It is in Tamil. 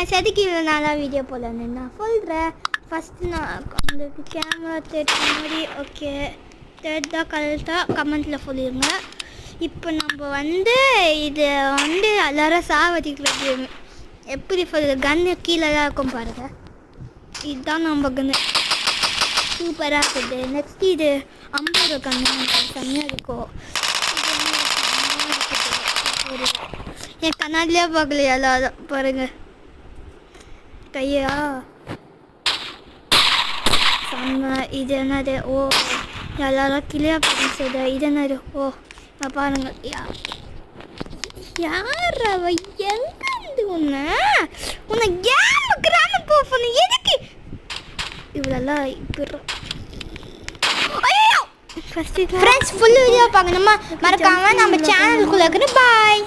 செதுக்கி நல்லா வீடியோ போடலான்னு நான் சொல்கிறேன். ஃபஸ்ட்டு நான் உங்களுக்கு கேமரா தேர்ட் முன்னாடி ஓகே தேர்ட் தான் கரெக்டாக கமெண்ட்டில் சொல்லிடுங்க. இப்போ நம்ம இது எல்லோரும் சாவடிக்கிறது எப்படி சொல்லுது கன்று கீழே தான் இருக்கும் பாருங்கள். இதுதான் நம்ம கன்று சூப்பராக இருக்குது. நெக்ஸ்ட் இது 50 கன்று செம்மையாக இருக்கும். என் கண்ணாடிலே பார்க்கலையா எல்லாரும் பாருங்க கையா செம்ம. இது என்னது எல்லாரும் கிளியாக பேசுது. இது என்னது பாருங்க யார் அவ எங்கேருந்து உன்னை கேம் கிராம போன எதுக்கு இவ்வளோலாம் இப்போ ஃப்ரெண்ட்ஸ் ஃபுல் வீடியோ பார்க்கணுமா மறக்காம நம்ம சேனலுக்குள்ளே பாய்.